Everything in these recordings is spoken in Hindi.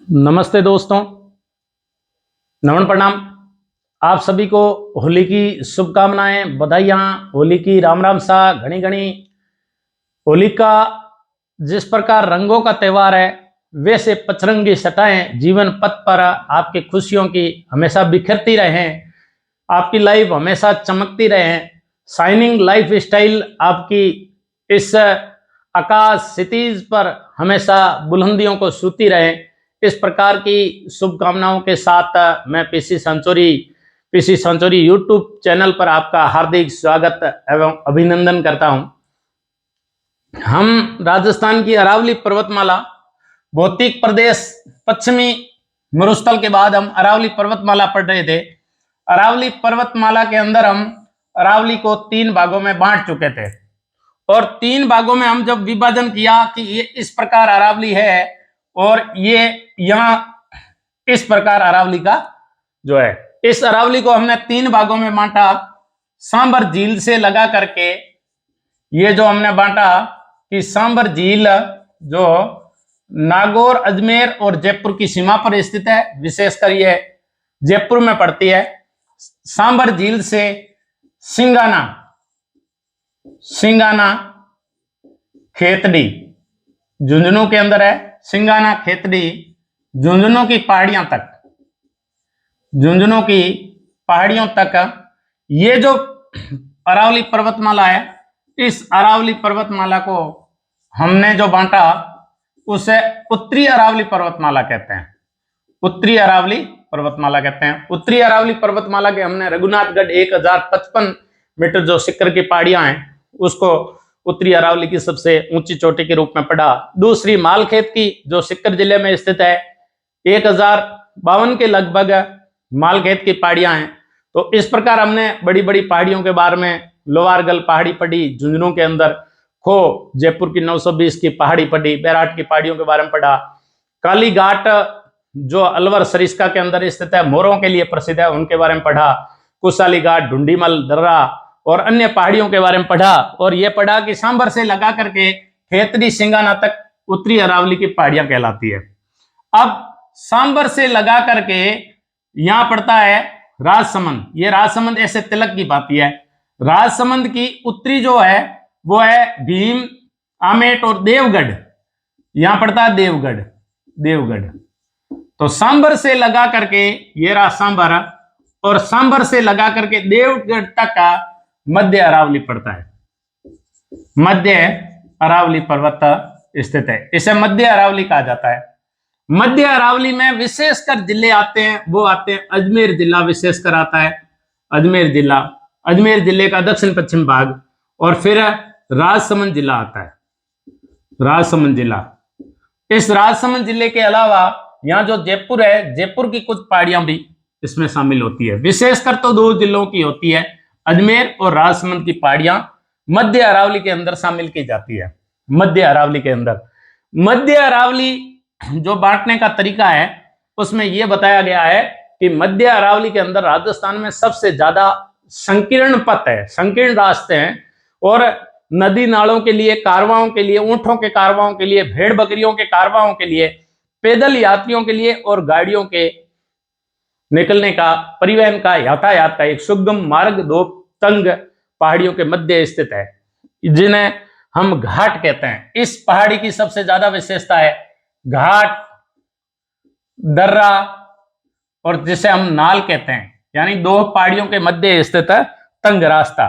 नमस्ते दोस्तों, नमन प्रणाम। आप सभी को होली की शुभकामनाएं, बधाइयाँ, होली की राम राम सा घनी घनी। होली का जिस प्रकार रंगों का त्यौहार है, वैसे पचरंगी सटाएं जीवन पथ पर आपकी खुशियों की हमेशा बिखरती रहें, आपकी लाइफ हमेशा चमकती रहे, शाइनिंग लाइफ स्टाइल आपकी इस आकाश क्षितिज पर हमेशा बुलंदियों को छूती रहे। इस प्रकार की शुभकामनाओं के साथ मैं पीसी सेंचुरी यूट्यूब चैनल पर आपका हार्दिक स्वागत एवं अभिनंदन करता हूं। हम राजस्थान की अरावली पर्वतमाला, भौतिक प्रदेश पश्चिमी मरुस्थल के बाद हम अरावली पर्वतमाला पढ़ रहे थे। अरावली पर्वतमाला के अंदर हम अरावली को 3 भागों में बांट चुके थे और 3 भागों में हम जब विभाजन किया कि ये इस प्रकार अरावली है और ये यहां इस प्रकार अरावली का जो है, इस अरावली को हमने 3 भागों में बांटा। सांबर झील से लगा करके ये जो हमने बांटा कि सांबर झील जो नागौर, अजमेर और जयपुर की सीमा पर स्थित है, विशेषकर ये जयपुर में पड़ती है। सांबर झील से सिंगाना खेतड़ी झुंझुनू के अंदर है। सिंगाना खेतड़ी झुंझुनू की पहाड़ियों तक ये जो अरावली पर्वतमाला है, इस अरावली पर्वतमाला को हमने जो बांटा उसे उत्तरी अरावली पर्वतमाला कहते हैं। उत्तरी अरावली पर्वतमाला के हमने रघुनाथगढ़ 1055 मीटर जो सिक्कर की पहाड़ियां हैं उसको उत्तरी अरावली की सबसे ऊंची चोटी के रूप में पढ़ा। दूसरी मालखेत की जो सिक्कर जिले में स्थित है, 1052 के लगभग मालखेत की पहाड़ियां हैं। तो इस प्रकार हमने बड़ी बड़ी पहाड़ियों के बारे में लोवारगल पहाड़ी पढ़ी, झुंझुनू के अंदर खो, जयपुर की 920 की पहाड़ी पढ़ी, बैराट की पहाड़ियों के बारे में पढ़ा। काली घाट जो अलवर सरिस्का के अंदर स्थित है, मोरों के लिए प्रसिद्ध है, उनके बारे में पढ़ा। कुशाली घाट, ढूंढीमल दर्रा और अन्य पहाड़ियों के बारे में पढ़ा। और यह पढ़ा कि सांबर से लगा करके खेतड़ी सिंगाना तक उत्तरी अरावली की पहाड़ियां कहलाती है। अब सांबर से लगा करके यहां पड़ता है राजसमंद। ये राजसमंद ऐसे तिलक की बाती है। राजसमंद की उत्तरी जो है वो है भीम, आमेट और देवगढ़। यहां पड़ता है देवगढ़। तो सांबर से लगा करके ये रहा सांबर, और सांबर से लगा करके देवगढ़ तक का मध्य अरावली पड़ता है। मध्य अरावली पर्वत स्थित है, इसे मध्य अरावली कहा जाता है। मध्य अरावली में विशेषकर जिले आते हैं, वो आते हैं अजमेर जिला विशेषकर आता है। अजमेर जिले का दक्षिण पश्चिम भाग, और फिर राजसमंद जिला आता है। राजसमंद जिला, इस राजसमंद जिले के अलावा यहाँ जो जयपुर है, जयपुर की कुछ पहाड़ियां भी इसमें शामिल होती है। विशेषकर तो 2 जिलों की होती है, अजमेर और राजसमंद की पहाड़ियां मध्य अरावली के अंदर शामिल की जाती है। मध्य अरावली के अंदर मध्य अरावली जो बांटने का तरीका है उसमें यह बताया गया है कि मध्य अरावली के अंदर राजस्थान में सबसे ज्यादा संकीर्ण पथ है, संकीर्ण रास्ते हैं, और नदी नालों के लिए, कारवाओं के लिए, ऊंटों के कारवाओं के लिए, भेड़ बकरियों के कारवाओं के लिए, पैदल यात्रियों के लिए और गाड़ियों के निकलने का, परिवहन का, यातायात का एक सुगम मार्ग 2 तंग पहाड़ियों के मध्य स्थित है, जिन्हें हम घाट कहते हैं। इस पहाड़ी की सबसे ज्यादा विशेषता है घाट, दर्रा और जिसे हम नाल कहते हैं, यानी 2 पहाड़ियों के मध्य स्थित है तंग रास्ता।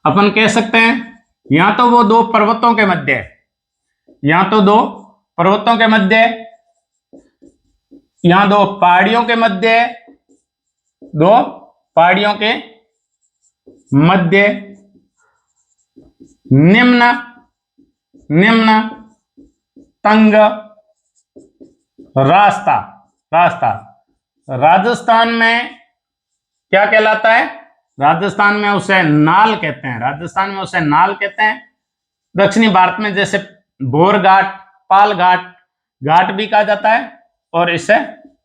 अपन कह सकते हैं यहां तो वो 2 पर्वतों के मध्य है, यहां तो 2 पर्वतों के मध्य, यहां 2 पहाड़ियों के मध्य, 2 पहाड़ियों के मध्य निम्न तंग रास्ता। राजस्थान में क्या कहलाता है? राजस्थान में उसे नाल कहते हैं। दक्षिणी भारत में जैसे भोर घाट, पाल घाट भी कहा जाता है और इसे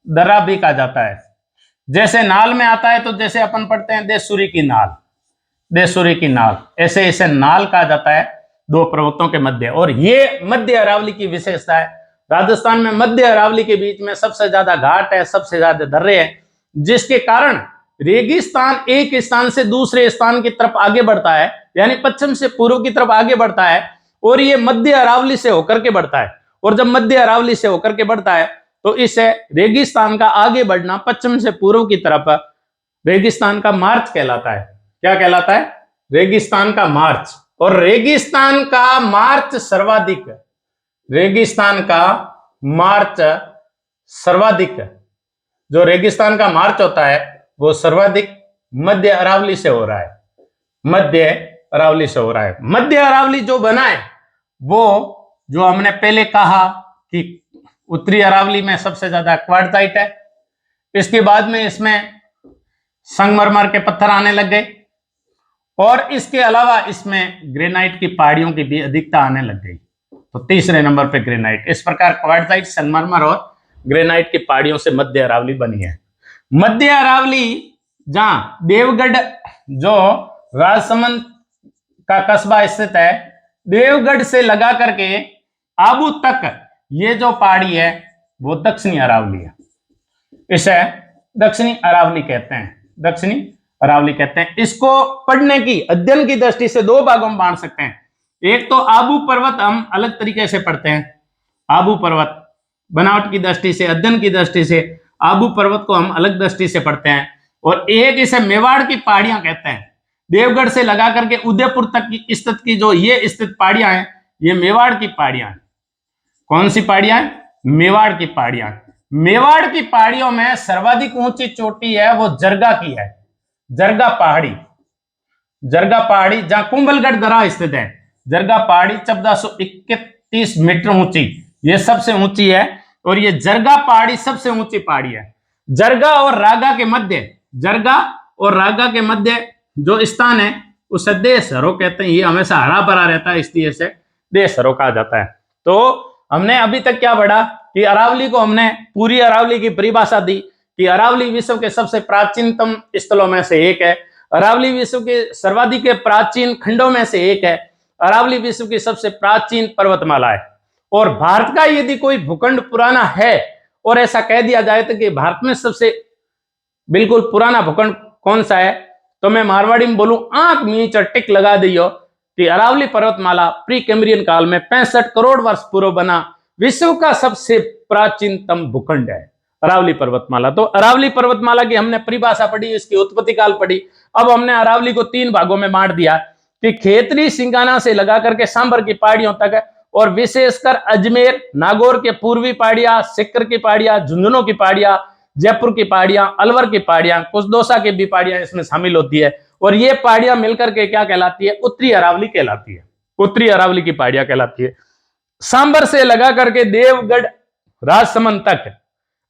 दर्रा भी कहा जाता है। जैसे नाल में आता है तो जैसे अपन पढ़ते हैं देशसूरी की नाल, ऐसे इसे नाल कहा जाता है 2 पर्वतों के मध्य। और ये मध्य अरावली की विशेषता है। राजस्थान में मध्य अरावली के बीच में सबसे ज्यादा घाट है, सबसे ज्यादा दर्रे हैं, जिसके कारण रेगिस्तान एक स्थान से दूसरे स्थान की तरफ आगे बढ़ता है, यानी पश्चिम से पूर्व की तरफ आगे बढ़ता है, और ये मध्य अरावली से होकर के बढ़ता है। और जब मध्य अरावली से होकर के बढ़ता है तो इस रेगिस्तान का आगे बढ़ना पश्चिम से पूर्व की तरफ रेगिस्तान का मार्च कहलाता है। क्या कहलाता है? रेगिस्तान का मार्च। और रेगिस्तान का मार्च सर्वाधिक, रेगिस्तान का मार्च सर्वाधिक, जो रेगिस्तान का मार्च होता है वो सर्वाधिक मध्य अरावली से हो रहा है, मध्य अरावली से हो रहा है। मध्य अरावली जो बना है वो, जो हमने पहले कहा कि उत्तरी अरावली में सबसे ज्यादा क्वार्टजाइट है, इसके बाद में इसमें संगमरमर के पत्थर आने लग गए, और इसके अलावा इसमें ग्रेनाइट की पहाड़ियों की भी अधिकता आने लग गई। तो तीसरे नंबर पे ग्रेनाइट। इस प्रकार क्वार्टजाइट, संगमरमर और ग्रेनाइट की पहाड़ियों से मध्य अरावली बनी है। मध्य अरावली जहां देवगढ़, जो राजसमंद का कस्बा स्थित है, देवगढ़ से लगा करके आबू तक ये जो पहाड़ी है वो दक्षिणी अरावली है। इसे दक्षिणी अरावली कहते हैं, दक्षिणी अरावली कहते हैं। इसको पढ़ने की, अध्ययन की दृष्टि से दो भागों में बांट सकते हैं। एक तो आबू पर्वत हम अलग तरीके से पढ़ते हैं, आबू पर्वत बनावट की दृष्टि से, अध्ययन की दृष्टि से आबू पर्वत को हम अलग दृष्टि से पढ़ते हैं। और एक इसे मेवाड़ की पहाड़ियां कहते हैं। देवगढ़ से लगा करके उदयपुर तक की स्थित की जो ये स्थित पहाड़ियां हैं, ये मेवाड़ की पहाड़ियां हैं। कौन सी पहाड़ियां? मेवाड़ की पहाड़ियां। मेवाड़ की पहाड़ियों में सर्वाधिक ऊंची चोटी है वो जरगा की है, जरगा पहाड़ी। जरगा पहाड़ी जहां कुंभलगढ़ दर्रा स्थित है, जरगा पहाड़ी 1431 मीटर ऊंची, ये सबसे ऊंची है। और ये जरगा पहाड़ी सबसे ऊंची पहाड़ी है। जरगा और रागा के मध्य, जरगा और रागा के मध्य जो स्थान है उसे देशहरो कहते हैं। ये हमेशा हरा भरा रहता है, इसलिए इसे देशहरो कहा जाता है। तो हमने अभी तक क्या पढ़ा कि अरावली को हमने पूरी अरावली की परिभाषा दी कि अरावली विश्व के सबसे प्राचीनतम स्थलों में से एक है, अरावली विश्व के सर्वाधिक प्राचीन खंडों में से एक है, अरावली विश्व की सबसे प्राचीन पर्वतमाला है। और भारत का यदि कोई भूखंड पुराना है और ऐसा कह दिया जाए तो कि भारत में सबसे बिल्कुल पुराना भूखंड कौन सा है, तो मैं मारवाड़ी में बोलूं, आंख मीच और टिक लगा दियो कि अरावली पर्वतमाला प्री कैम्ब्रियन काल में 65 करोड़ वर्ष पूर्व बना विश्व का सबसे प्राचीनतम भूखंड है अरावली पर्वतमाला। तो अरावली पर्वतमाला की हमने परिभाषा पढ़ी, इसकी उत्पत्ति काल पढ़ी। अब हमने अरावली को 3 भागों में बांट दिया कि खेतरी सिंगाना से लगा करके सांबर की पहाड़ियों तक, और विशेषकर अजमेर, नागौर के पूर्वी पहाड़ियां, सिक्कर की पहाड़ियां, झुंझुनू की पहाड़ियां, जयपुर की पहाड़ियां, अलवर की पहाड़ियां, कुसदोसा की भी पहाड़ियां इसमें शामिल होती है। और ये पहाड़ियां मिलकर के क्या कहलाती है? उत्तरी अरावली कहलाती है, उत्तरी अरावली की पहाड़ियां कहलाती है। सांबर से लगा करके देवगढ़, राजसमंद तक,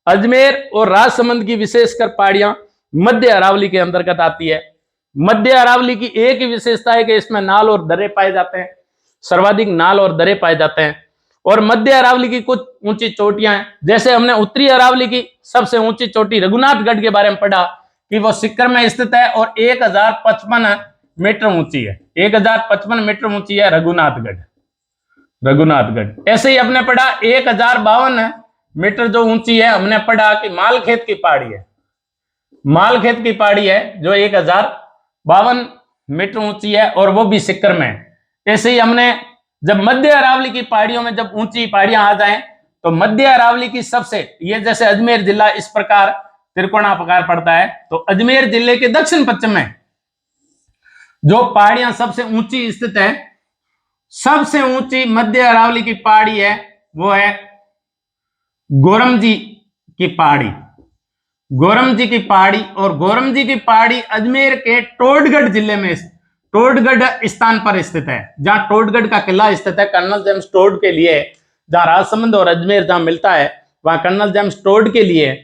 अजमेर और राजसमंद की विशेषकर पहाड़ियां मध्य अरावली के अंतर्गत आती है। मध्य अरावली की एक ही विशेषता है कि इसमें नाल और दर्रे पाए जाते हैं, सर्वाधिक नाल और दर्रे पाए जाते हैं। और मध्य अरावली की कुछ ऊंची चोटियां हैं, जैसे हमने उत्तरी अरावली की सबसे ऊंची चोटी रघुनाथगढ़ के बारे में पढ़ा कि वो सिक्कर में स्थित है और 1055 मीटर ऊंची है, 1055 मीटर ऊंची है रघुनाथगढ़, रघुनाथगढ़। ऐसे ही हमने पढ़ा 1052 मीटर जो ऊंची है, हमने पढ़ा कि मालखेत की पहाड़ी है, मालखेत की पहाड़ी है जो 1052 मीटर ऊंची है और वो भी सिक्कर में। ऐसे ही हमने जब मध्य अरावली की पहाड़ियों में जब ऊंची पहाड़ियां आ जाएं तो मध्य अरावली की सबसे, ये जैसे अजमेर जिला इस प्रकार त्रिकोणाकार पड़ता है, तो अजमेर जिले के दक्षिण पश्चिम में जो पहाड़ियां सबसे ऊंची स्थित है, सबसे ऊंची मध्य अरावली की पहाड़ी है वो है गोरमजी की पहाड़ी, गोरमजी की पहाड़ी। और गोरमजी की पहाड़ी अजमेर के टोडगढ़ जिले में, टोडगढ़ स्थान पर स्थित है, जहां टोडगढ़ का किला स्थित है कर्नल जेम्स टोड के लिए। जहां राजसमंद और अजमेर जहां मिलता है वहां कर्नल जेम्स टोड के लिए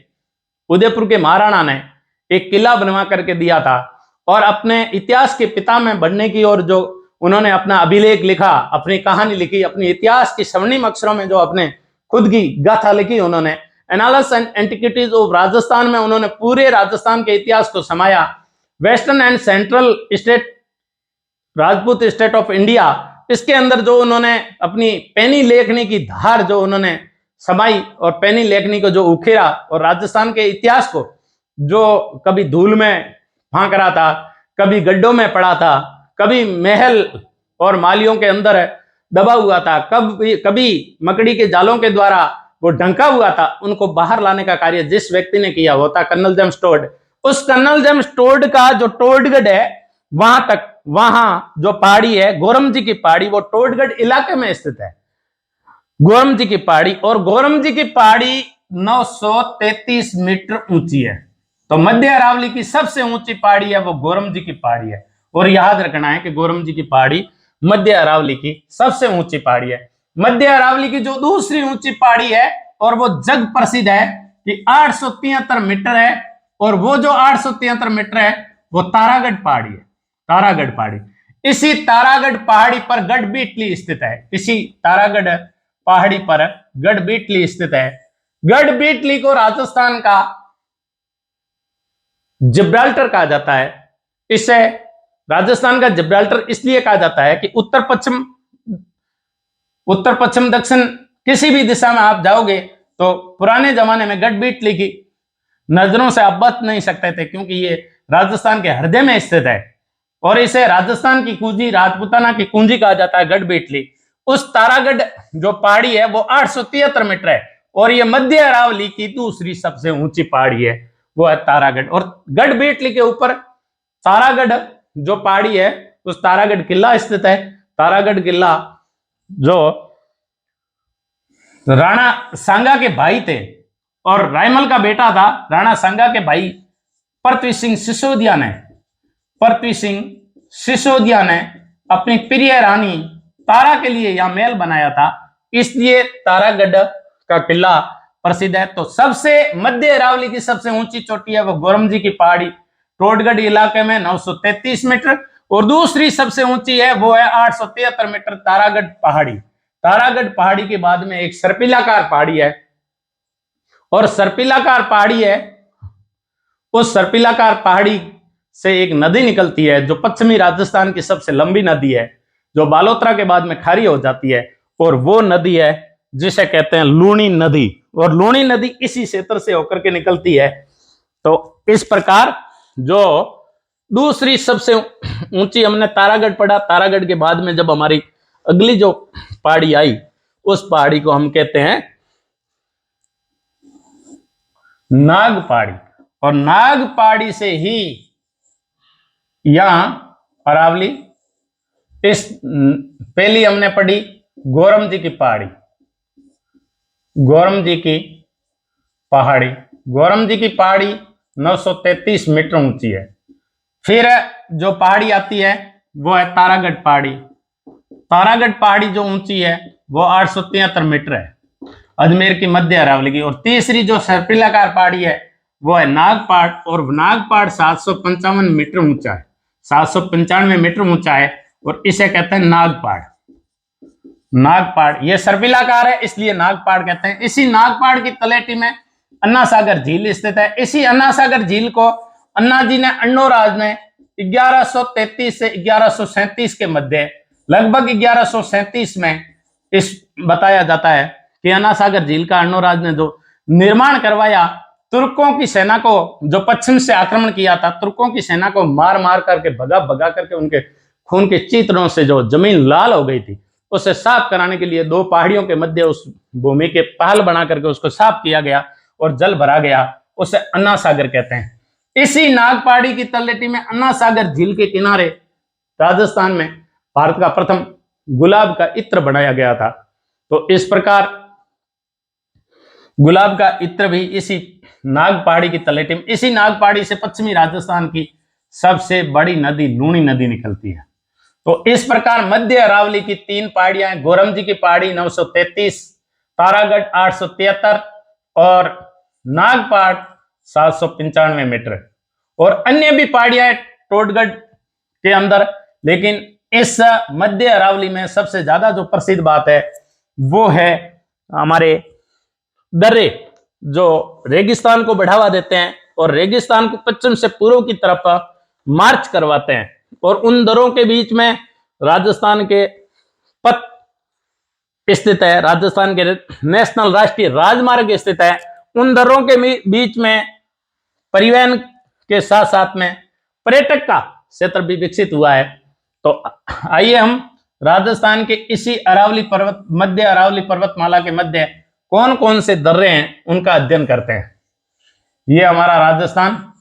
उदयपुर के महाराणा ने एक किला बनवा करके दिया था। और अपने इतिहास के पिता में बनने की, और जो उन्होंने अपना अभिलेख लिखा, अपनी कहानी लिखी, अपनी इतिहास की स्वर्णिम अक्षरों में जो अपने खुद की गाथा लिखी उन्होंने, analysis and antiquities of Rajasthan में उन्होंने पूरे राजस्थान के इतिहास को समाया। Western and central state, Rajput state of India, इसके अंदर जो उन्होंने अपनी पैनी लेखनी की धार जो उन्होंने समाई और पैनी लेखनी को जो उखेरा और राजस्थान के इतिहास को जो कभी धूल में फांक रहा था, कभी गड्ढों में पड़ा था, कभी महल और मालियों के अंदर दबा हुआ था, कभी मकड़ी के जालों के द्वारा वो ढंका हुआ था, उनको बाहर लाने का कार्य जिस व्यक्ति ने किया वो था कर्नल जेम्स टोड। उस कर्नल जेम्स टोड का जो टोडगढ़ है, वहां जो पहाड़ी है गोरम जी की पहाड़ी, वो टोडगढ़ इलाके में स्थित है, गोरम जी की पहाड़ी। और गोरम जी की पहाड़ी 933 मीटर ऊंची है। तो मध्य अरावली की सबसे ऊंची पहाड़ी है वो गोरम जी की पहाड़ी है। और याद रखना है कि गोरम जी की पहाड़ी मध्य अरावली की सबसे ऊंची पहाड़ी है। मध्य अरावली की जो दूसरी ऊंची पहाड़ी है और वो जग प्रसिद्ध है कि 873 मीटर है, और वो जो 873 मीटर है वो तारागढ़ पहाड़ी है, तारागढ़ पहाड़ी। इसी तारागढ़ पहाड़ी पर गढ़बीटली स्थित है, इसी तारागढ़ पहाड़ी पर गढ़बीटली स्थित है। गढ़बीटली को राजस्थान का जिब्राल्टर कहा जाता है। इसे राजस्थान का जिब्राल्टर इसलिए कहा जाता है कि उत्तर पश्चिम दक्षिण किसी भी दिशा में आप जाओगे तो पुराने जमाने में गढ़बीटली की नजरों से आप बच नहीं सकते थे, क्योंकि ये राजस्थान के हृदय में स्थित है और इसे राजस्थान की कुंजी, राजपूताना की कुंजी कहा जाता है गढ़बीटली। उस तारागढ़ जो पहाड़ी है वो 873 मीटर है और ये मध्य अरावली की दूसरी सबसे ऊंची पहाड़ी है, वो है तारागढ़। और गढ़बीटली के ऊपर तारागढ़ जो पहाड़ी है उस तारागढ़ किला स्थित है। तारागढ़ किला जो राणा सांगा के भाई थे और रायमल का बेटा था, राणा सांगा के भाई पृथ्वी सिंह सिसोदिया ने अपनी प्रिय रानी तारा के लिए यह महल बनाया था, इसलिए तारागढ़ का किला प्रसिद्ध है। तो सबसे मध्य अरावली की सबसे ऊंची चोटी है वो गोरम जी की पहाड़ी, टोडगढ़ इलाके में 933 मीटर, और दूसरी सबसे ऊंची है वो है 873 मीटर तारागढ़ पहाड़ी। तारागढ़ पहाड़ी के बाद में एक सर्पिलाकार पहाड़ी है, और सर्पिलाकार पहाड़ी है, उस सर्पिलाकार पहाड़ी से एक नदी निकलती है जो पश्चिमी राजस्थान की सबसे लंबी नदी है, जो बालोतरा के बाद में खारी हो जाती है, और वो नदी है जिसे कहते हैं लूणी नदी, और लूणी नदी इसी क्षेत्र से होकर के निकलती है। तो इस प्रकार जो दूसरी सबसे ऊंची हमने तारागढ़ पढ़ा, तारागढ़ के बाद में जब हमारी अगली जो पहाड़ी आई उस पहाड़ी को हम कहते हैं नाग पहाड़ी, और नाग पहाड़ी से ही यहां अरावली। इस पहली हमने पढ़ी गोरम जी की पहाड़ी, गोरम जी की पहाड़ी, गोरम जी की पहाड़ी 933 मीटर ऊंची है। फिर जो पहाड़ी आती है वो है तारागढ़ पहाड़ी। तारागढ़ पहाड़ी जो ऊंची है वो 873 मीटर है, अजमेर की मध्य अरावली की। और तीसरी जो सर्पिलाकार पहाड़ी है वो है नागपहाड़, और नागपहाड़ 755 मीटर ऊंचा है, 795 मीटर ऊंचा है, और इसे कहते हैं नागपहाड़। नागपहाड़ ये सर्पिलाकार है इसलिए नागपहाड़ कहते हैं। इसी नागपहाड़ की तलेटी में अन्ना सागर झील स्थित है। इसी अन्ना सागर झील को अन्ना जी ने, अन्नोराज ने 1133 से 1137 के मध्य, लगभग 1137 में इस बताया जाता है कि अन्ना सागर झील का अन्नोराज ने जो निर्माण करवाया, तुर्कों की सेना को जो पश्चिम से आक्रमण किया था, तुर्कों की सेना को मार मार करके भगा करके उनके खून के चित्रों से जो जमीन लाल हो गई थी उसे साफ कराने के लिए दो पहाड़ियों के मध्य उस भूमि के पहल बना करके उसको साफ किया गया और जल भरा गया, उसे अन्ना सागर कहते हैं। इसी नागपहाड़ी की तलहटी में अन्ना सागर झील के किनारे राजस्थान में भारत का प्रथम गुलाब का इत्र बनाया गया था। तो इस प्रकार गुलाब का इत्र भी इसी नागपहाड़ी की तलहटी में, इसी नागपहाड़ी से पश्चिमी राजस्थान की सबसे बड़ी नदी लूणी नदी निकलती है। तो इस प्रकार मध्य अरावली की तीन पहाड़ियां हैं, गोरम जी की पहाड़ी 933, तारागढ़ 873 और नागपहाड़ 795 मीटर, और अन्य भी पहाड़ियां हैं टोडगढ़ के अंदर। लेकिन इस मध्य अरावली में सबसे ज्यादा जो प्रसिद्ध बात है वो है हमारे दर्रे, जो रेगिस्तान को बढ़ावा देते हैं और रेगिस्तान को पश्चिम से पूर्व की तरफ मार्च करवाते हैं। और उन दर्रों के बीच में राजस्थान के स्थित है, राजस्थान के नेशनल राष्ट्रीय राजमार्ग स्थित है। उन दर्रों के बीच में परिवहन के साथ साथ में पर्यटक का क्षेत्र भी विकसित हुआ है। तो आइए हम राजस्थान के इसी अरावली पर्वत, मध्य अरावली पर्वतमाला के मध्य कौन कौन से दर्रे हैं उनका अध्ययन करते हैं। ये हमारा राजस्थान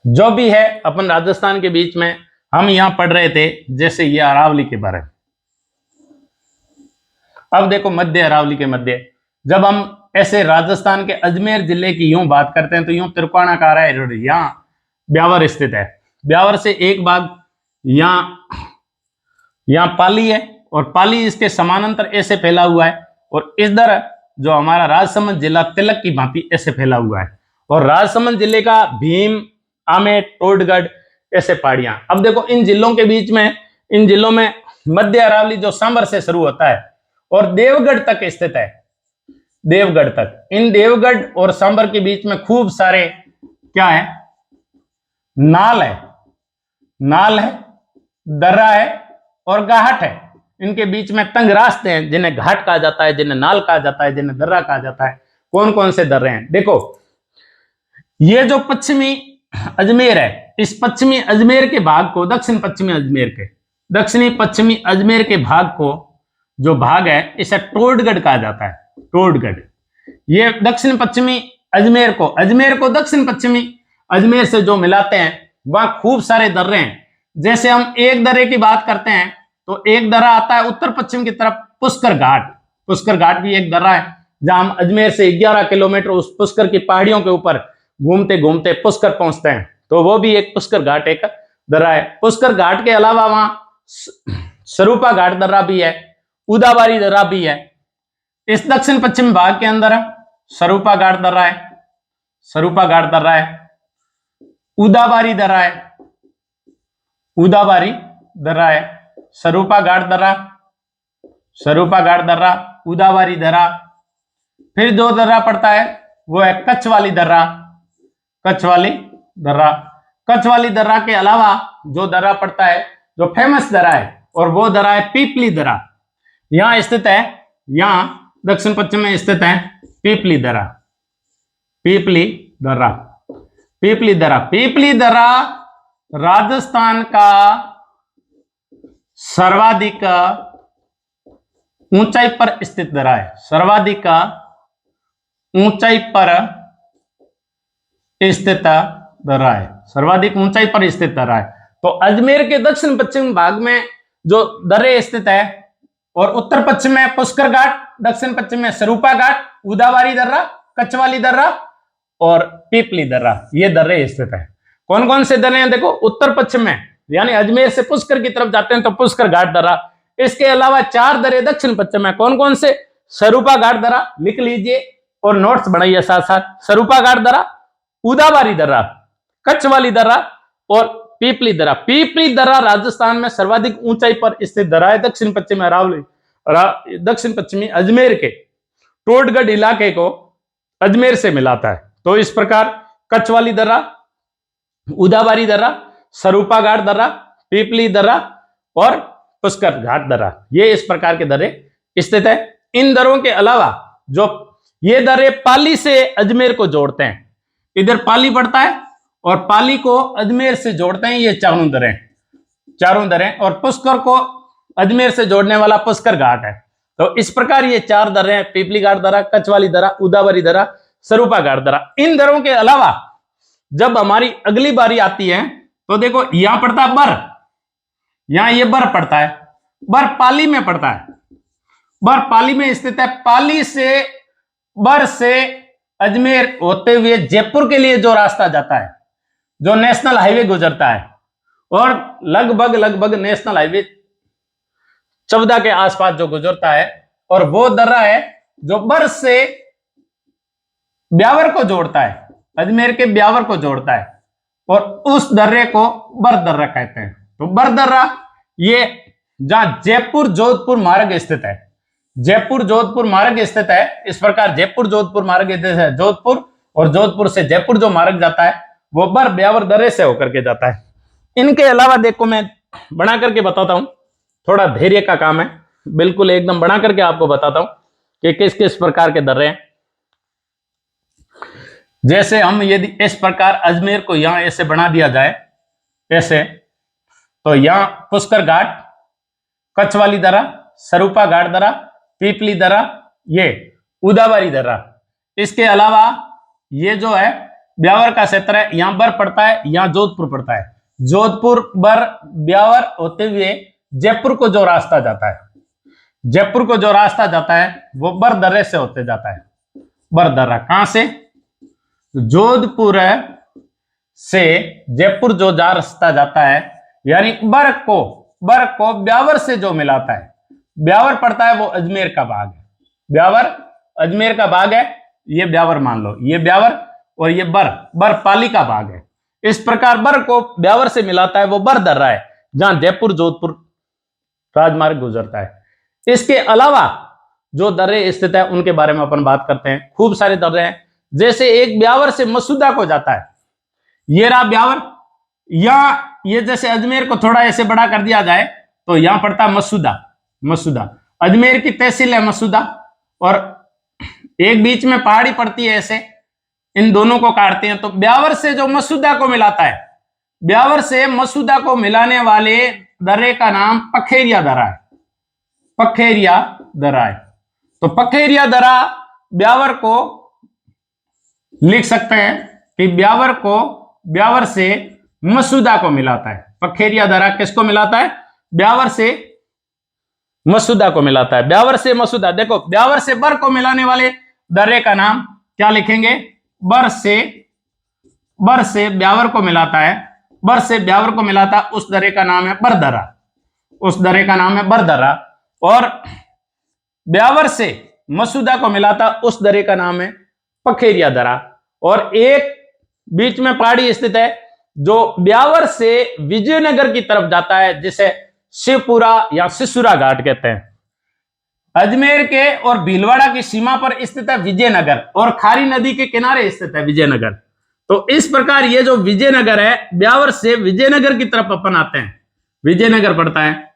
जो भी है, अपन राजस्थान के बीच में हम यहां पढ़ रहे थे, जैसे ये अरावली के बारे में। अब देखो मध्य अरावली के मध्य, जब हम ऐसे राजस्थान के अजमेर जिले की यूं बात करते हैं तो यूं त्रिकोणाकार है, यहां ब्यावर स्थित है। ब्यावर से एक भाग यहां पाली है और पाली इसके समानांतर ऐसे फैला हुआ है, और इधर जो हमारा राजसमंद जिला तिलक की भांति ऐसे फैला हुआ है। और राजसमंद जिले का भीम, आमेर, टोडगढ़ ऐसे पहाड़ियां। अब देखो इन जिलों के बीच में, इन जिलों में मध्य अरावली जो सांबर से शुरू होता है और देवगढ़ तक स्थित है, देवगढ़ तक। इन देवगढ़ और सांबर के बीच में खूब सारे क्या है, नाल है, नाल है, दर्रा है और घाट है। इनके बीच में तंग रास्ते हैं जिन्हें घाट कहा जाता है, जिन्हें नाल कहा जाता है, जिन्हें दर्रा कहा जाता है। कौन कौन से दर्रे हैं देखो, ये जो पश्चिमी अजमेर है, इस पश्चिमी अजमेर के भाग को, दक्षिण पश्चिमी अजमेर के, दक्षिणी पश्चिमी अजमेर के भाग को, जो भाग है इसे टोडगढ़ कहा जाता है, टोडगढ़। ये दक्षिण पश्चिमी अजमेर को दक्षिण पश्चिमी अजमेर से जो मिलाते हैं, वहां खूब सारे दर्रे हैं। जैसे हम एक दर्रे की बात करते हैं तो एक दर्रा आता है उत्तर पश्चिम की तरफ, पुष्कर घाट। पुष्कर घाट भी एक दर्रा है, जहां हम अजमेर से 11 किलोमीटर उस पुष्कर की पहाड़ियों के ऊपर घूमते घूमते पुष्कर पहुंचते हैं, तो वो भी एक पुष्कर घाट एक दर्रा है। पुष्कर घाट के अलावा वहां स्वरूपा घाट दर्रा भी है, उदाबारी दर्रा भी है। इस दक्षिण पश्चिम भाग के अंदर स्वरूपा घाट दर्रा है, स्वरूपा घाट दर्रा है, उदाबारी दर्रा है, उदाबारी दर्रा है, स्वरूपा घाट दर्रा, स्वरूपा घाट दर्रा, उदाबारी दर्रा। फिर जो दर्रा पड़ता है वो है कच्छ वाली दर्रा, कच्छ वाली दर्रा। कच्छ वाली दर्रा के अलावा जो दर्रा पड़ता है, जो फेमस दर्रा है, और वो दर्रा है पीपली दर्रा। यहां स्थित है, यहां दक्षिण पश्चिम में स्थित है पीपली दर्रा, पीपली दर्रा, पीपली दर्रा। पीपली दर्रा राजस्थान का सर्वाधिक ऊंचाई पर स्थित दर्रा है, सर्वाधिक ऊंचाई पर स्थित दर्रा है, सर्वाधिक ऊंचाई पर स्थित दर्रा है। तो अजमेर के दक्षिण पश्चिम भाग में जो दर्रे स्थित है, और उत्तर पश्चिम में पुष्कर घाट, दक्षिण पश्चिम में स्वरूपा घाट, उदाबारी दर्रा, कच्छ वाली दर्रा और पीपली दर्रा, ये दर्रे स्थित है। कौन कौन से दर्रे हैं देखो, उत्तर पश्चिम में यानी अजमेर से पुष्कर की तरफ जाते हैं तो पुष्कर घाट दर्रा। इसके अलावा 4 दर्रे दक्षिण पश्चिम में, कौन कौन से, स्वरूपा घाट दर्रा लिख लीजिए और नोट्स बनाइए साथ साथ, स्वरूपा घाट दर्रा, उदाबारी दर्रा, कच्छ वाली दर्रा और पीपली दर्रा। पीपली दर्रा राजस्थान में सर्वाधिक ऊंचाई पर स्थित दर्रा है, दक्षिण पश्चिमी अरावली, दक्षिण पश्चिमी अजमेर के टोडगढ़ इलाके को अजमेर से मिलाता है। तो इस प्रकार कच्छ वाली दर्रा, उदाबारी दर्रा, स्वरूपा घाट दर्रा, पीपली दर्रा और पुष्कर घाट दर्रा, ये इस प्रकार के दर्रे स्थित है। इन दर्रों के अलावा जो ये दर्रे पाली से अजमेर को जोड़ते हैं, इधर पाली पड़ता है और पाली को अजमेर से जोड़ते हैं, ये चारों दर्रे, चारों दर्रे, और पुष्कर को अजमेर से जोड़ने वाला पुष्कर घाट है। तो इस प्रकार ये 4 दर्रे हैं, पीपली घाट दर्रा, कच्छ वाली दर्रा, उदाबारी दर्रा, स्वरूपा घाट दर्रा। इन दर्रों के अलावा जब हमारी अगली बारी आती है तो देखो यहां पड़ता है बर, यहां ये बर पड़ता है, बर पाली में पड़ता है, बर पाली में स्थित है। पाली से, बर से अजमेर होते हुए जयपुर के लिए जो रास्ता जाता है, जो नेशनल हाईवे गुजरता है, और लगभग नेशनल हाईवे 14 के आसपास जो गुजरता है, और वो दर्रा है जो बर से ब्यावर को जोड़ता है, अजमेर के ब्यावर को जोड़ता है, और उस दर्रे को बर दर्रा कहते हैं। तो बर दर्रा ये जहां जयपुर जोधपुर मार्ग स्थित है, जयपुर जोधपुर मार्ग स्थित है। इस प्रकार जयपुर जोधपुर मार्ग स्थित है, जोधपुर और जोधपुर से जयपुर जो मार्ग जाता है वो बर ब्यावर दर्रे से होकर के जाता है। इनके अलावा देखो मैं बना करके बताता हूं, थोड़ा धैर्य का काम है। बिल्कुल एकदम बना करके आपको बताता हूं कि किस किस प्रकार के दर्रे हैं। जैसे हम यदि इस प्रकार अजमेर को यहां ऐसे बना दिया जाए ऐसे, तो यहां पुष्कर घाट, कछवाली दर्रा, सरूपा घाट दर्रा, पीपली दर्रा, ये उदावारी दर्रा। इसके अलावा ये जो है ब्यावर का क्षेत्र है, यहां बर पड़ता है, यहां जोधपुर पड़ता है। जोधपुर, बर, ब्यावर होते हुए जयपुर को जो रास्ता जाता है, जयपुर को जो रास्ता जाता है वो बर दर्रे से होते जाता है। बर दर्रा कहां से? जोधपुर से जयपुर जो जा रास्ता जाता है, यानी बर को ब्यावर से जो मिलाता है। ब्यावर पड़ता है वो अजमेर का भाग है, ब्यावर अजमेर का भाग है, ये ब्यावर मान लो, ये ब्यावर और ये बर पाली का भाग है। इस प्रकार बर को ब्यावर से मिलाता है वो बर दर्रा है, जहां जयपुर जोधपुर राजमार्ग गुजरता है। इसके अलावा जो दर्रे स्थित है उनके बारे में अपन बात करते हैं। खूब सारे दर्रे हैं, जैसे एक ब्यावर से मसूदा को जाता है, ये रहा ब्यावर, या ये जैसे अजमेर को थोड़ा ऐसे बड़ा कर दिया जाए तो यहां पड़ता है मसूदा, अजमेर की तहसील है मसूदा, और एक बीच में पहाड़ी पड़ती है ऐसे, इन दोनों को काटते हैं तो ब्यावर से जो मसूदा को मिलाता है, ब्यावर से मसूदा को मिलाने वाले दर्रे का नाम पखेरिया दर्रा है, पखेरिया दर्रा है। तो पखेरिया दर्रा ब्यावर को लिख सकते हैं कि ब्यावर से मसूदा को मिलाता है। पखेरिया दर्रा किसको मिलाता है? ब्यावर से मसूदा को मिलाता है। ब्यावर से मसूदा, देखो ब्यावर से बर को मिलाने वाले दर्रे का नाम क्या लिखेंगे? बर से ब्यावर को मिलाता है, बर से ब्यावर को मिलाता है, उस दर्रे का नाम है बरदर्रा, उस दर्रे का नाम है बरदर्रा। और ब्यावर से मसूदा को मिलाता उस दर्रे का नाम है पखेरिया दर्रा। और एक बीच में पहाड़ी स्थित है जो ब्यावर से विजयनगर की तरफ जाता है, जिसे शिवपुरा या सिसुरा घाट कहते हैं। अजमेर के और भीलवाड़ा की सीमा पर स्थित है विजयनगर, और खारी नदी के किनारे स्थित है विजयनगर। तो इस प्रकार ये जो विजयनगर है, ब्यावर से विजयनगर की तरफ अपन आते हैं, विजयनगर पड़ता है,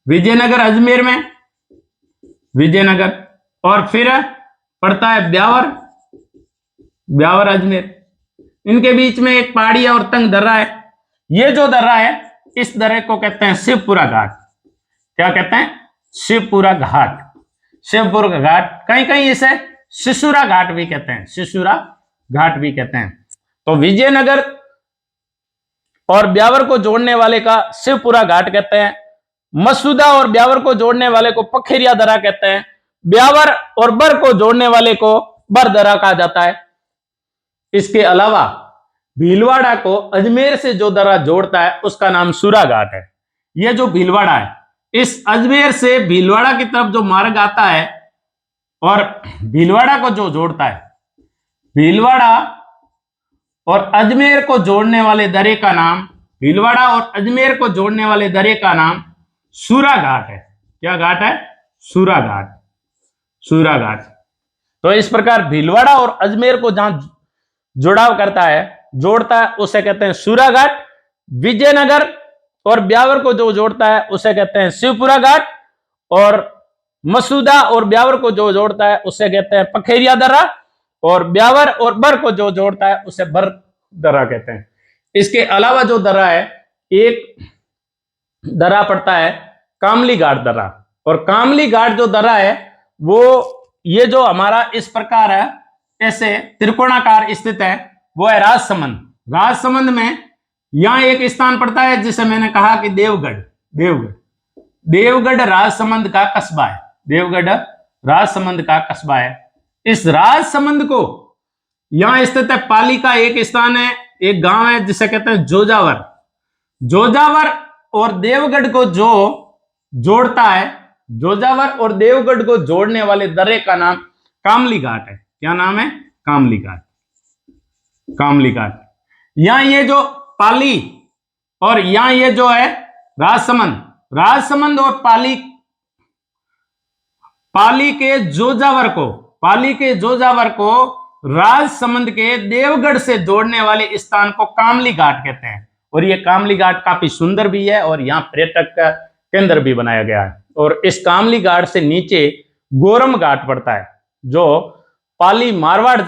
विजयनगर अजमेर में विजयनगर, और फिर पड़ता है ब्यावर अजमेर। इनके बीच में एक पहाड़ी और तंग दर्रा है। ये जो दर्रा है, इस दर्रे को कहते हैं शिवपुरा घाट। क्या कहते हैं? शिवपुरा घाट, शिवपुरा घाट। कहीं कहीं इसे सिसुरा घाट भी कहते हैं, सिसुरा घाट भी कहते हैं। तो विजयनगर और ब्यावर को जोड़ने वाले का शिवपुरा घाट कहते हैं, मसूदा और ब्यावर को जोड़ने वाले को पखेरिया दर्रा कहते हैं, ब्यावर और बर को जोड़ने वाले को बर दर्रा कहा जाता है। इसके अलावा भीलवाड़ा को अजमेर से जो दर्रा जोड़ता है उसका नाम सूरा घाट है। यह जो भीलवाड़ा है, इस अजमेर से भीलवाड़ा की तरफ जो मार्ग आता है और भीलवाड़ा को जो जोड़ता है, भीलवाड़ा और अजमेर को जोड़ने वाले दर्रे का नाम, भीलवाड़ा और अजमेर को जोड़ने वाले दर्रे का नाम सूरा घाट है। क्या घाट है? सूरा घाट, सूरा घाट। तो इस प्रकार भीलवाड़ा और अजमेर को जहां जुड़ाव करता है, जोड़ता है, उसे कहते हैं सूरा घाट। विजयनगर और ब्यावर को जो जोड़ता है उसे कहते हैं शिवपुरा घाट, और मसूदा और ब्यावर को जो जोड़ता है उसे कहते हैं पखेरिया दर्रा, और ब्यावर और बर को जो जोड़ता है उसे बर दर्रा कहते हैं। इसके अलावा जो दर्रा है, एक दर्रा पड़ता है कामली घाट दर्रा, और कामली घाट जो दर्रा है वो ये जो हमारा इस प्रकार है, ऐसे त्रिकोणाकार स्थित है, वो है राजसमंद। राजसमंद में यहां एक स्थान पड़ता है जिसे मैंने कहा कि देवगढ़ राजसमंद का कस्बा है, देवगढ़ राजसमंद का कस्बा है। इस राजसमंद को यहां स्थित है पाली का एक स्थान है, एक गांव है जिसे कहते हैं जोजावर। जोजावर और देवगढ़ को जो जोड़ता है, जोजावर और देवगढ़ को जोड़ने वाले दर्रे का नाम कामली घाट है। क्या नाम है? कामली घाट, कामली घाट। यहां ये जो पाली और यहां ये जो है राजसमंद, राजसमंद और पाली के जोजावर को राजसमंद के देवगढ़ से जोड़ने वाले स्थान को कामली घाट कहते हैं। और ये कामली घाट काफी सुंदर भी है, और यहाँ पर्यटक केंद्र भी बनाया गया है। और इस कामली घाट से नीचे गोरम घाट पड़ता है, जो पाली मारवाड़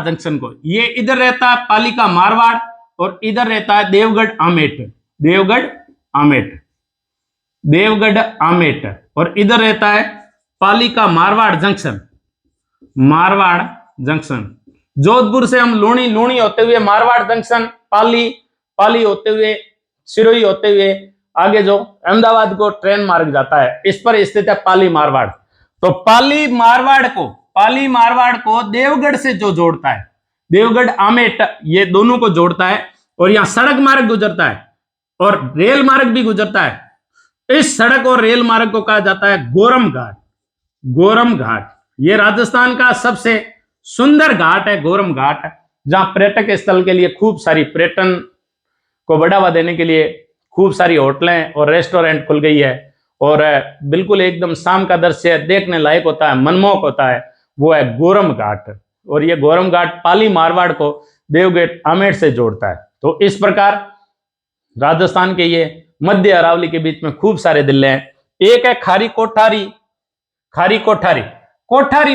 जंक्शन को ये इधर रहता है पाली का मारवाड़, और इधर रहता है देवगढ़ आमेट, और इधर रहता है पाली का मारवाड़ जंक्शन। जोधपुर से हम लूणी होते हुए मारवाड़ जंक्शन, पाली होते हुए सिरोही होते हुए आगे जो अहमदाबाद को ट्रेन मार्ग जाता है, इस पर स्थित है पाली मारवाड़। तो पाली मारवाड़ को देवगढ़ से जो जोड़ता है, देवगढ़ आमेट, ये दोनों को जोड़ता है, और यहां सड़क मार्ग गुजरता है और रेल मार्ग भी गुजरता है। इस सड़क और रेल मार्ग को कहा जाता है गोरम घाट। ये राजस्थान का सबसे सुंदर घाट है, गोरम घाट, जहां पर्यटक स्थल के लिए खूब सारी, पर्यटन को बढ़ावा देने के लिए खूब सारी होटलें और रेस्टोरेंट खुल गई है, और बिल्कुल एकदम शाम का दृश्य देखने लायक होता है, मनमोहक होता है, वो है गोरम घाट। और ये गोरम घाट पाली मारवाड़ को देवगढ़ आमेर से जोड़ता है। तो इस प्रकार राजस्थान के ये मध्य अरावली के बीच में खूब सारे जिले हैं। एक है खारी कोठारी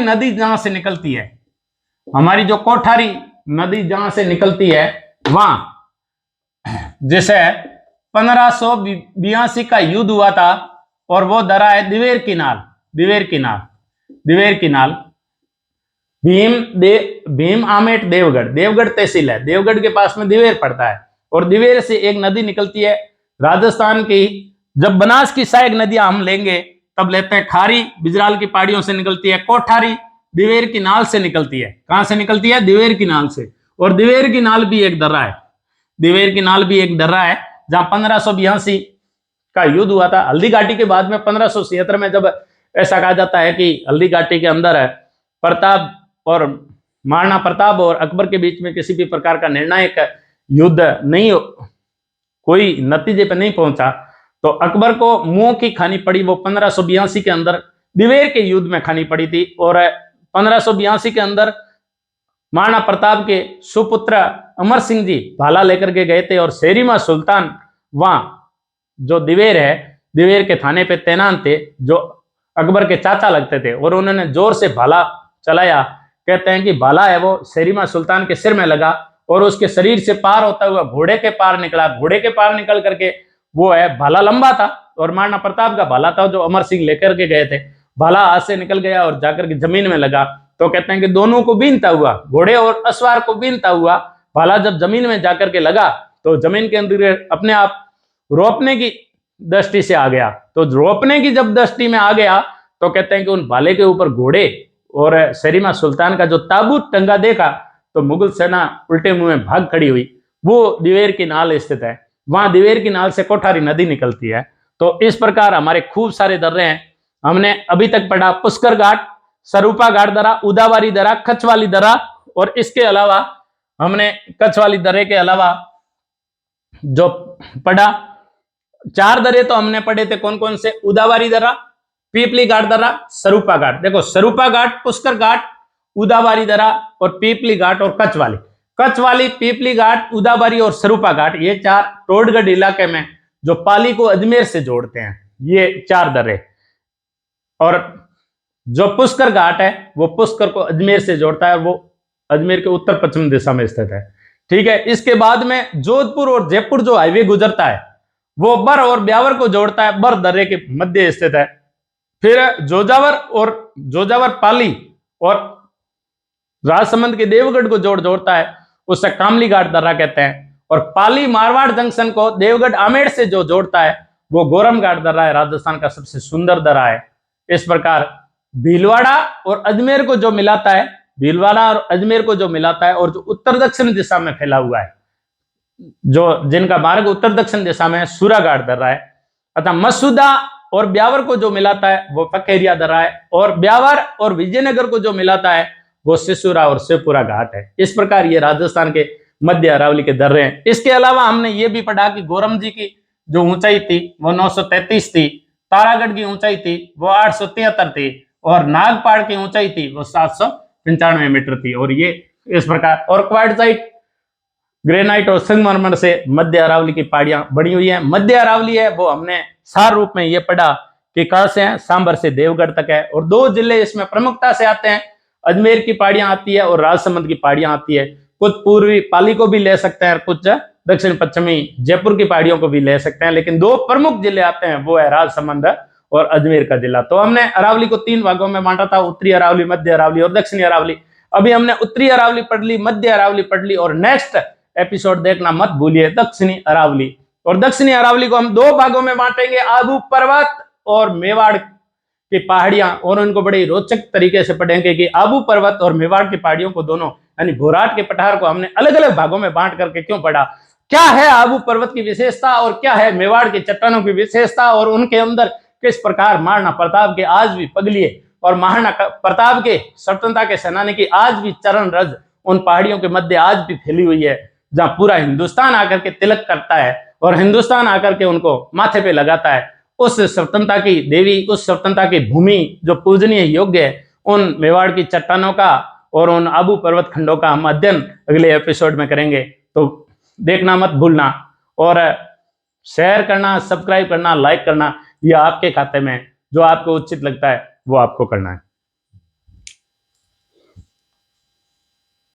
नदी जहां से निकलती है, हमारी जो कोठारी नदी जहां से निकलती है, वहां जैसे 1582 का युद्ध हुआ था, और वो दरा है दिवेर किनाल। भीम आमेट देवगढ़ तहसील है, देवगढ़ के पास में दिवेर पड़ता है, और दिवेर से एक नदी निकलती है राजस्थान की। जब बनास की सहायक नदियां हम लेंगे तब लेते हैं खारी बिजराल की पहाड़ियों से निकलती है, कोठारी दिवेर की नाल से निकलती है। कहां से निकलती है? दिवेर की नाल से। और दिवेर की नाल भी एक दर्रा है, जहां 1582 का युद्ध हुआ था। हल्दी घाटी के बाद में 1576 में जब ऐसा कहा जाता है कि हल्दी घाटी के अंदर है प्रताप और महाराणा प्रताप और अकबर के बीच में किसी भी प्रकार का निर्णायक युद्ध नहीं, कोई नतीजे पर नहीं पहुंचा, तो अकबर को मुंह की खानी पड़ी। वो 1582 के अंदर दिवेर के युद्ध में खानी पड़ी थी, और 1582 के अंदर महाराणा प्रताप के सुपुत्र अमर सिंह जी भाला लेकर के गए थे, और शेरीमा सुल्तान वहां जो दिवेर है, दिवेर के थाने पे तैनात थे, जो अकबर के चाचा लगते थे, और उन्होंने जोर से भाला चलाया। कहते हैं कि भाला है वो शेरीमा सुल्तान के सिर में लगा, और उसके शरीर से पार होता हुआ घोड़े के पार निकला। घोड़े के पार निकल करके वो है भाला लंबा था, और महाराणा प्रताप का भाला था जो अमर सिंह लेकर के गए थे। भाला हाथ से निकल गया और जाकर के जमीन में लगा। तो कहते हैं कि दोनों को बीनता हुआ, घोड़े और अस्वार को बीनता हुआ भाला जब जमीन में जाकर के लगा, तो जमीन के अंदर अपने आप रोपने की दृष्टि से आ गया। तो रोपने की जब दृष्टि में आ गया, तो कहते हैं कि उन भाले के ऊपर घोड़े और शेरीमा सुल्तान का जो ताबूत टंगा देखा, तो मुगल सेना उल्टे मुंह में भाग खड़ी हुई। वो दिवेर की नाल स्थित है, वहां दिवेर की नाल से कोठारी नदी निकलती है। तो इस प्रकार हमारे खूब सारे दर्रे हैं। हमने अभी तक पढ़ा पुष्कर घाट, सरूपा घाट दर्रा, उदावारी दर्रा, कछवाली दर्रा, और इसके अलावा हमने कछवाली दर्रे के अलावा जो पढ़ा 4 दर्रे तो हमने पढ़े थे। कौन कौन से? उदावारी दर्रा, पीपली घाट दर्रा, सरूपा घाट। देखो सरूपा घाट, पुष्कर घाट, उदावारी दर्रा और पीपली घाट और कछवाली, पीपली घाट, उदावारी और सरूपा घाट, ये 4 टोडगढ़ इलाके में जो पाली को अजमेर से जोड़ते हैं, ये 4 दर्रे। और जो पुष्कर घाट है वो पुष्कर को अजमेर से जोड़ता है, और वो अजमेर के उत्तर पश्चिम दिशा में स्थित है। ठीक है। इसके बाद में जोधपुर और जयपुर जो हाईवे गुजरता है, वो बर और ब्यावर को जोड़ता है, बर दर्रे के मध्य स्थित है। फिर जोजावर पाली और राजसमंद के देवगढ़ को जोड़ता है, उसे कामली घाट दर्रा कहते हैं। और पाली मारवाड़ जंक्शन को देवगढ़ आमेर से जो जोड़ता है, वो गोरम घाट दर्रा है, राजस्थान का सबसे सुंदर दर्रा है। इस प्रकार भीलवाड़ा और अजमेर को जो मिलाता है, और जो उत्तर दक्षिण दिशा में फैला हुआ है, जो जिनका मार्ग उत्तर दक्षिण दिशा में है, सूराघाट दर्रा है। अतः मसूदा और ब्यावर को जो मिलाता है वो पखेरिया दर्रा है, और ब्यावर और विजयनगर को जो मिलाता है वो सिसुरा और शिवपुरा घाट है। इस प्रकार ये राजस्थान के मध्य अरावली के दर्रे हैं। इसके अलावा हमने ये भी पढ़ा कि गोरम जी की जो ऊंचाई थी वो 933 थी, तारागढ़ की ऊंचाई थी वो 873 थी, और नागपाड़ की ऊंचाई थी वो 795 मीटर थी। और ये इस प्रकार, और क्वार्टजाइट ग्रेनाइट और संगमरमर से मध्य अरावली की पहाड़ियां बनी हुई हैं। मध्य अरावली है वो हमने सार रूप में ये पढ़ा कि कहां से है, सांबर से देवगढ़ तक है। और दो जिले इसमें प्रमुखता से आते हैं, अजमेर की पहाड़ियां आती है और राजसमंद की पहाड़ियां आती है। कुछ पूर्वी पाली को भी ले सकते हैं और कुछ दक्षिण पश्चिमी जयपुर की पहाड़ियों को भी ले सकते हैं, लेकिन दो प्रमुख जिले आते हैं, वो है राजसमंद और अजमेर का जिला। तो हमने अरावली को 3 भागों में बांटा था, उत्तरी अरावली, मध्य अरावली और दक्षिणी अरावली। अभी हमने उत्तरी अरावली पढ़ ली, मध्य अरावली पढ़ ली, और नेक्स्ट एपिसोड देखना मत भूलिए दक्षिणी अरावली। और दक्षिणी अरावली को हम 2 भागों में बांटेंगे, आबू पर्वत और मेवाड़ की पहाड़ियां, और उनको बड़े रोचक तरीके से पढ़ेंगे कि आबू पर्वत और मेवाड़ की पहाड़ियों को दोनों यानी घोराट के पठार को हमने अलग अलग भागों में बांट करके क्यों पढ़ा, क्या है आबू पर्वत की विशेषता और क्या है मेवाड़ की चट्टानों की विशेषता, और उनके अंदर किस प्रकार महाराणा प्रताप के आज भी पगलिए और महाराणा प्रताप के स्वतंत्रता के सेनानी की आज भी चरण रज उन पहाड़ियों के मध्य आज भी फैली हुई है, जहां पूरा हिंदुस्तान आकर के तिलक करता है और हिंदुस्तान आकर के उनको माथे पे लगाता है। उस स्वतंत्रता की देवी, उस स्वतंत्रता की भूमि जो पूजनीय योग्य है, उन मेवाड़ की चट्टानों का और उन आबू पर्वत खंडों का हम अध्ययन अगले एपिसोड में करेंगे। तो देखना मत भूलना, और शेयर करना, सब्सक्राइब करना, लाइक करना, यह आपके खाते में, जो आपको उचित लगता है वो आपको करना है।